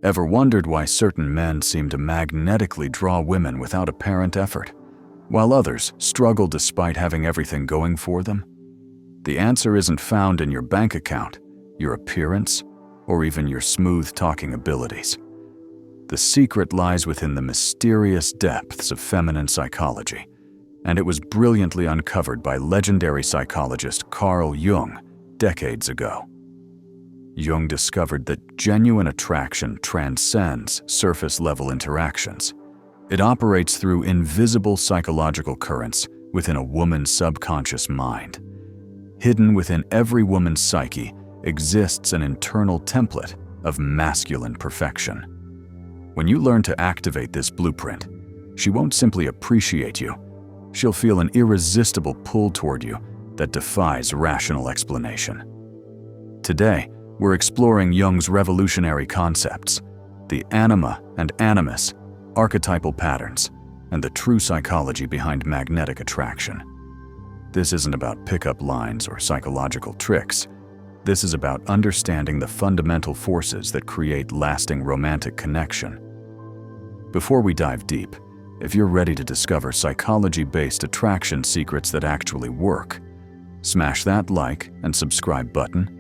Ever wondered why certain men seem to magnetically draw women without apparent effort, while others struggle despite having everything going for them? The answer isn't found in your bank account, your appearance, or even your smooth-talking abilities. The secret lies within the mysterious depths of feminine psychology, and it was brilliantly uncovered by legendary psychologist Carl Jung decades ago. Jung discovered that genuine attraction transcends surface-level interactions. It operates through invisible psychological currents within a woman's subconscious mind. Hidden within every woman's psyche exists an internal template of masculine perfection. When you learn to activate this blueprint, she won't simply appreciate you. She'll feel an irresistible pull toward you that defies rational explanation. Today, we're exploring Jung's revolutionary concepts, the anima and animus, archetypal patterns, and the true psychology behind magnetic attraction. This isn't about pickup lines or psychological tricks. This is about understanding the fundamental forces that create lasting romantic connection. Before we dive deep, if you're ready to discover psychology-based attraction secrets that actually work, smash that like and subscribe button,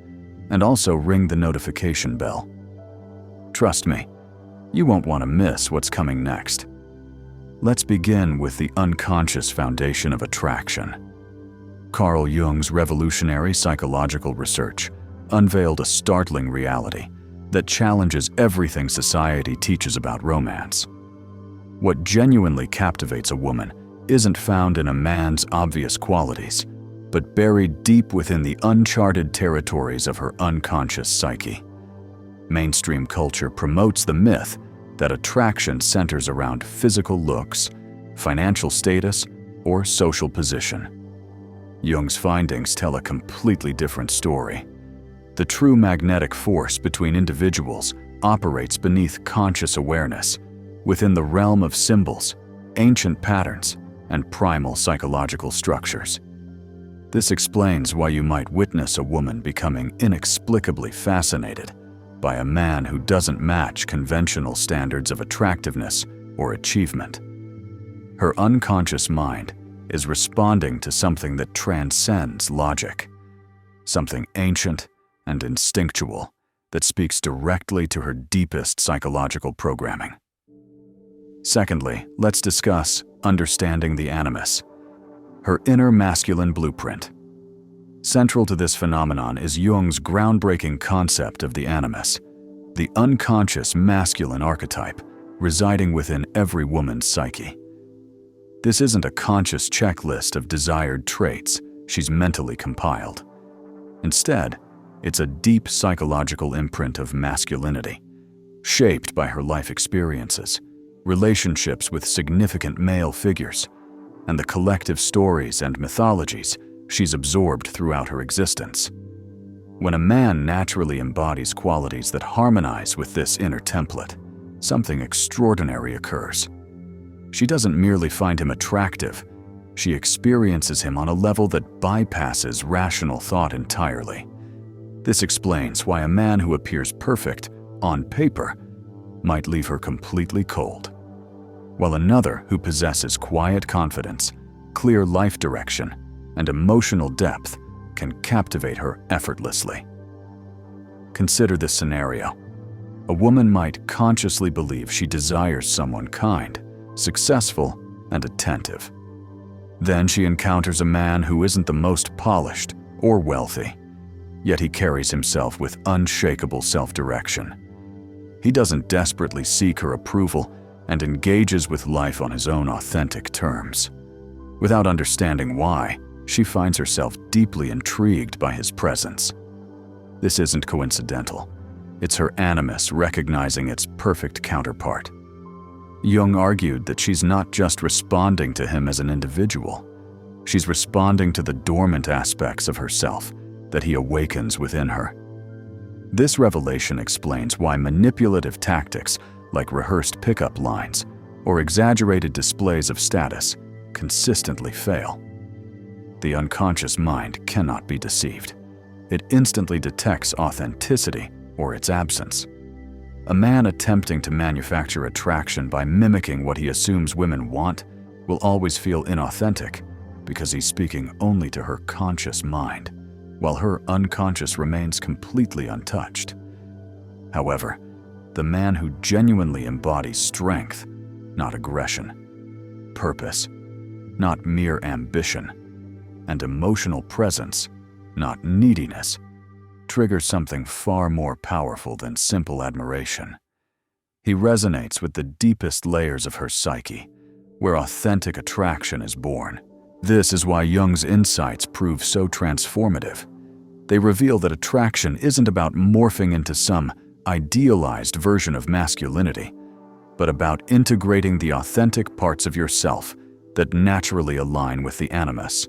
and also ring the notification bell. Trust me, you won't want to miss what's coming next. Let's begin with the unconscious foundation of attraction. Carl Jung's revolutionary psychological research unveiled a startling reality that challenges everything society teaches about romance. What genuinely captivates a woman isn't found in a man's obvious qualities, but buried deep within the uncharted territories of her unconscious psyche. Mainstream culture promotes the myth that attraction centers around physical looks, financial status, or social position. Jung's findings tell a completely different story. The true magnetic force between individuals operates beneath conscious awareness, within the realm of symbols, ancient patterns, and primal psychological structures. This explains why you might witness a woman becoming inexplicably fascinated by a man who doesn't match conventional standards of attractiveness or achievement. Her unconscious mind is responding to something that transcends logic, something ancient and instinctual that speaks directly to her deepest psychological programming. Secondly, let's discuss understanding the animus, her inner masculine blueprint. Central to this phenomenon is Jung's groundbreaking concept of the animus, the unconscious masculine archetype residing within every woman's psyche. This isn't a conscious checklist of desired traits she's mentally compiled. Instead, it's a deep psychological imprint of masculinity, shaped by her life experiences, relationships with significant male figures, and the collective stories and mythologies she's absorbed throughout her existence. When a man naturally embodies qualities that harmonize with this inner template, something extraordinary occurs. She doesn't merely find him attractive, she experiences him on a level that bypasses rational thought entirely. This explains why a man who appears perfect on paper might leave her completely cold, while another who possesses quiet confidence, clear life direction, and emotional depth can captivate her effortlessly. Consider this scenario. A woman might consciously believe she desires someone kind, successful, and attentive. Then she encounters a man who isn't the most polished or wealthy, yet he carries himself with unshakable self-direction. He doesn't desperately seek her approval and engages with life on his own authentic terms. Without understanding why, she finds herself deeply intrigued by his presence. This isn't coincidental. It's her animus recognizing its perfect counterpart. Jung argued that she's not just responding to him as an individual. She's responding to the dormant aspects of herself that he awakens within her. This revelation explains why manipulative tactics like rehearsed pickup lines or exaggerated displays of status consistently fail. The unconscious mind cannot be deceived. It instantly detects authenticity or its absence. A man attempting to manufacture attraction by mimicking what he assumes women want will always feel inauthentic because he's speaking only to her conscious mind, while her unconscious remains completely untouched. However, the man who genuinely embodies strength, not aggression, purpose, not mere ambition, and emotional presence, not neediness, triggers something far more powerful than simple admiration. He resonates with the deepest layers of her psyche, where authentic attraction is born. This is why Jung's insights prove so transformative. They reveal that attraction isn't about morphing into some idealized version of masculinity, but about integrating the authentic parts of yourself that naturally align with the animus.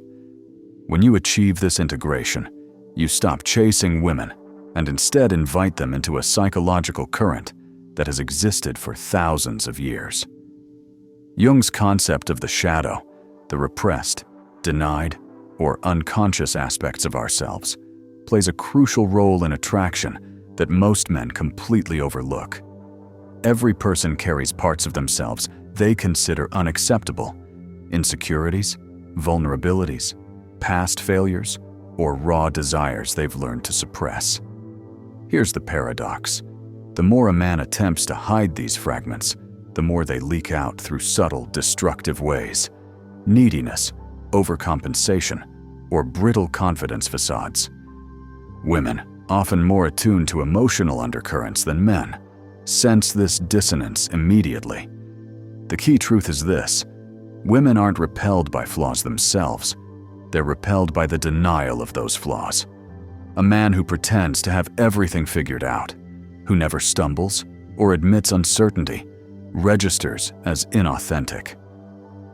When you achieve this integration, you stop chasing women and instead invite them into a psychological current that has existed for thousands of years. Jung's concept of the shadow, the repressed, denied, or unconscious aspects of ourselves, plays a crucial role in attraction that most men completely overlook. Every person carries parts of themselves they consider unacceptable: insecurities, vulnerabilities, past failures, or raw desires they've learned to suppress. Here's the paradox. The more a man attempts to hide these fragments, the more they leak out through subtle, destructive ways: neediness, overcompensation, or brittle confidence facades. Women, often more attuned to emotional undercurrents than men, sense this dissonance immediately. The key truth is this: women aren't repelled by flaws themselves. They're repelled by the denial of those flaws. A man who pretends to have everything figured out, who never stumbles or admits uncertainty, registers as inauthentic.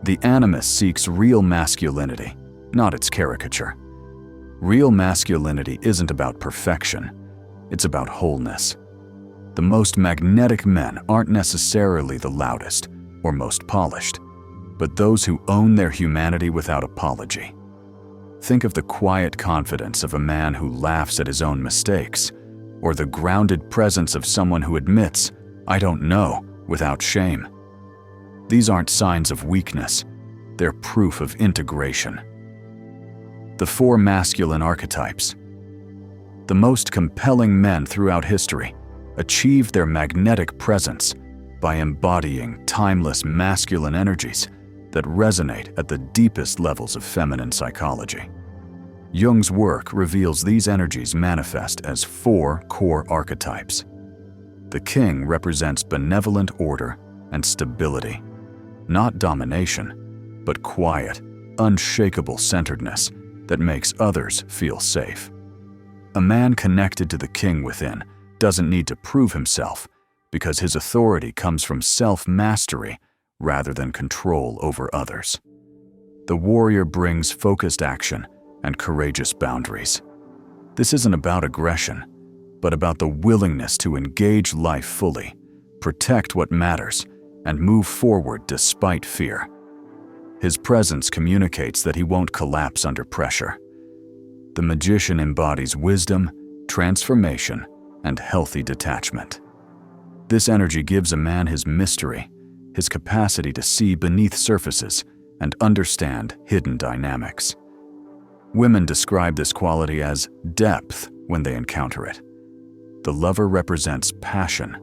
The animus seeks real masculinity, not its caricature. Real masculinity isn't about perfection, it's about wholeness. The most magnetic men aren't necessarily the loudest or most polished, but those who own their humanity without apology. Think of the quiet confidence of a man who laughs at his own mistakes, or the grounded presence of someone who admits, "I don't know," without shame. These aren't signs of weakness, they're proof of integration. The 4 masculine archetypes. The most compelling men throughout history achieved their magnetic presence by embodying timeless masculine energies that resonate at the deepest levels of feminine psychology. Jung's work reveals these energies manifest as 4 core archetypes. The king represents benevolent order and stability, not domination, but quiet, unshakable centeredness that makes others feel safe. A man connected to the king within doesn't need to prove himself because his authority comes from self-mastery rather than control over others. The warrior brings focused action and courageous boundaries. This isn't about aggression, but about the willingness to engage life fully, protect what matters, and move forward despite fear. His presence communicates that he won't collapse under pressure. The magician embodies wisdom, transformation, and healthy detachment. This energy gives a man his mystery, his capacity to see beneath surfaces and understand hidden dynamics. Women describe this quality as depth when they encounter it. The lover represents passion,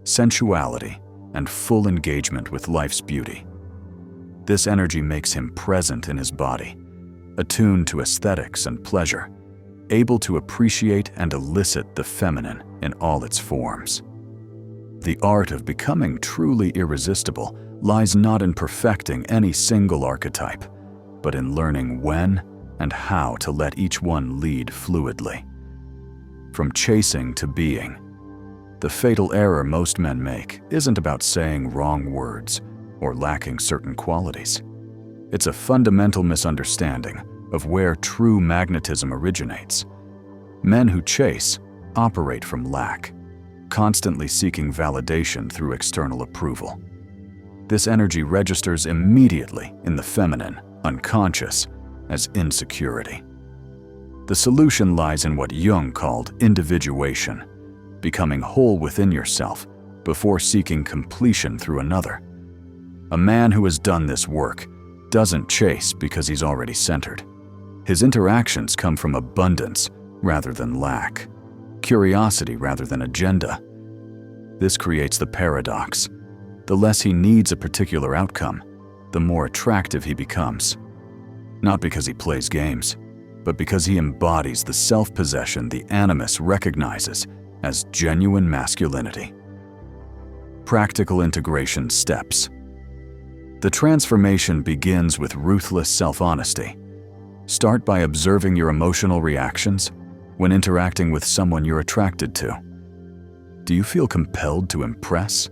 sensuality, and full engagement with life's beauty. This energy makes him present in his body, attuned to aesthetics and pleasure, able to appreciate and elicit the feminine in all its forms. The art of becoming truly irresistible lies not in perfecting any single archetype, but in learning when and how to let each one lead fluidly. From chasing to being. The fatal error most men make isn't about saying wrong words or lacking certain qualities. It's a fundamental misunderstanding of where true magnetism originates. Men who chase operate from lack, constantly seeking validation through external approval. This energy registers immediately in the feminine, unconscious, as insecurity. The solution lies in what Jung called individuation, becoming whole within yourself before seeking completion through another. A man who has done this work doesn't chase because he's already centered. His interactions come from abundance rather than lack, curiosity rather than agenda. This creates the paradox. The less he needs a particular outcome, the more attractive he becomes. Not because he plays games, but because he embodies the self-possession the Animus recognizes as genuine masculinity. Practical integration steps. The transformation begins with ruthless self-honesty. Start by observing your emotional reactions when interacting with someone you're attracted to. Do you feel compelled to impress?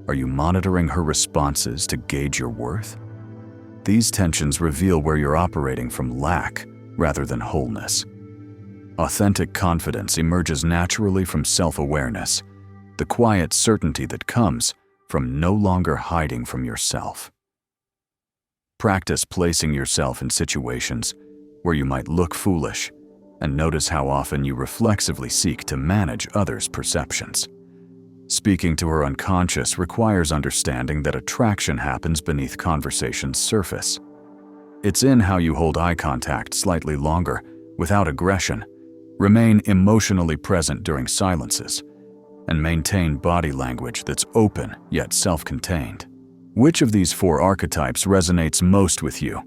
Are you monitoring her responses to gauge your worth? These tensions reveal where you're operating from lack rather than wholeness. Authentic confidence emerges naturally from self-awareness, the quiet certainty that comes from no longer hiding from yourself. Practice placing yourself in situations where you might look foolish, and notice how often you reflexively seek to manage others' perceptions. Speaking to her unconscious requires understanding that attraction happens beneath conversation's surface. It's in how you hold eye contact slightly longer, without aggression, remain emotionally present during silences, and maintain body language that's open yet self-contained. Which of these 4 archetypes resonates most with you?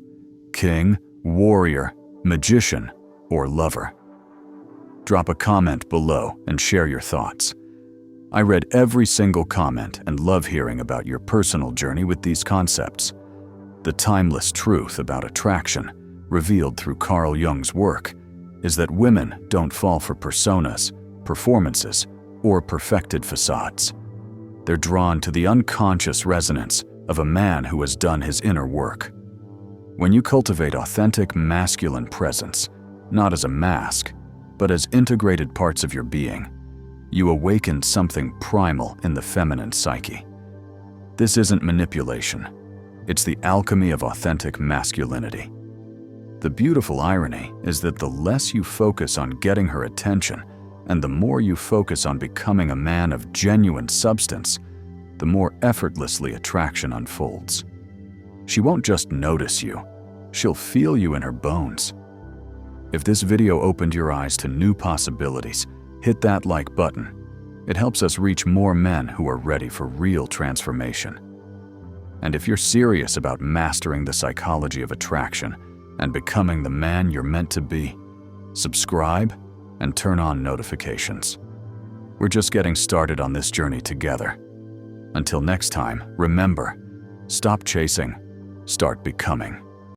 King, warrior, magician, or lover? Drop a comment below and share your thoughts. I read every single comment and love hearing about your personal journey with these concepts. The timeless truth about attraction, revealed through Carl Jung's work, is that women don't fall for personas, performances, or perfected facades. They're drawn to the unconscious resonance of a man who has done his inner work. When you cultivate authentic masculine presence, not as a mask, but as integrated parts of your being, you awaken something primal in the feminine psyche. This isn't manipulation. It's the alchemy of authentic masculinity. The beautiful irony is that the less you focus on getting her attention, and the more you focus on becoming a man of genuine substance, the more effortlessly attraction unfolds. She won't just notice you, she'll feel you in her bones. If this video opened your eyes to new possibilities, hit that like button. It helps us reach more men who are ready for real transformation. And if you're serious about mastering the psychology of attraction and becoming the man you're meant to be, subscribe and turn on notifications. We're just getting started on this journey together. Until next time, remember, stop chasing, start becoming.